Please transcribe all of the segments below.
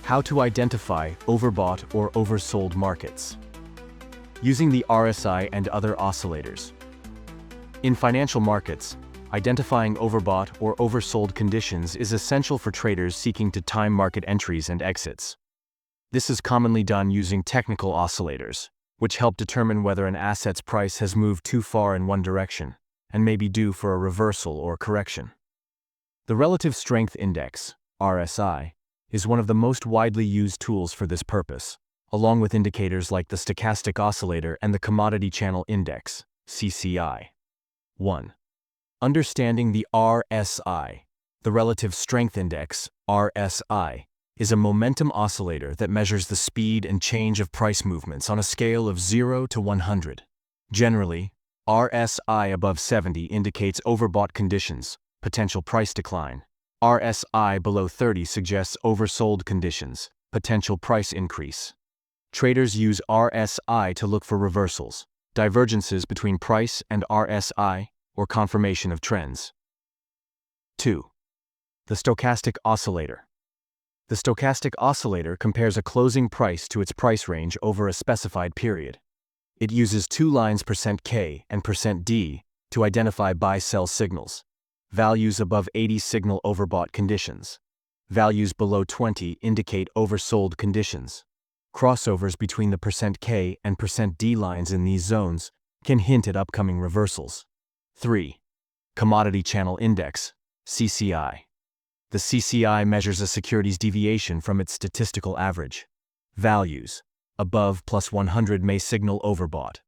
How to identify overbought or oversold markets. Using the RSI and other oscillators. In financial markets, identifying overbought or oversold conditions is essential for traders seeking to time market entries and exits. This is commonly done using technical oscillators, which help determine whether an asset's price has moved too far in one direction and may be due for a reversal or correction. The Relative Strength Index, RSI, is one of the most widely used tools for this purpose, along with indicators like the Stochastic Oscillator and the Commodity Channel Index, CCI. 1. Understanding the RSI. The Relative Strength Index, RSI, is a momentum oscillator that measures the speed and change of price movements on a scale of 0 to 100. Generally, RSI above 70 indicates overbought conditions, potential price decline. RSI below 30 suggests oversold conditions, potential price increase. Traders use RSI to look for reversals, divergences between price and RSI, or confirmation of trends. 2. The Stochastic Oscillator. The Stochastic Oscillator compares a closing price to its price range over a specified period. It uses two lines %K and %D to identify buy-sell signals. Values above 80 signal overbought conditions. Values below 20 indicate oversold conditions. Crossovers between the %K and %D lines in these zones can hint at upcoming reversals. 3. Commodity Channel Index, CCI. The CCI measures a security's deviation from its statistical average. Values above +100 may signal overbought.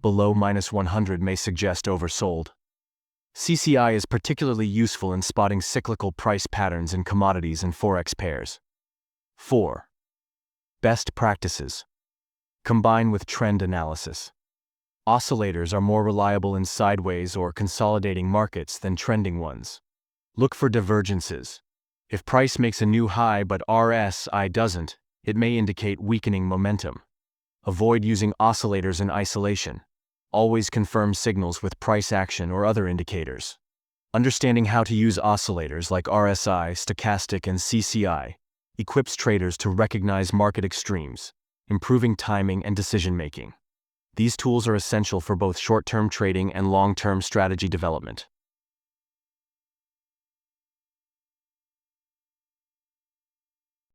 Below -100 may suggest oversold. CCI is particularly useful in spotting cyclical price patterns in commodities and Forex pairs. 4. Best practices. Combine with trend analysis. Oscillators are more reliable in sideways or consolidating markets than trending ones. Look for divergences. If price makes a new high but RSI doesn't, it may indicate weakening momentum. Avoid using oscillators in isolation. Always confirm signals with price action or other indicators. Understanding how to use oscillators like RSI, stochastic, and CCI equips traders to recognize market extremes, improving timing and decision-making. These tools are essential for both short-term trading and long-term strategy development.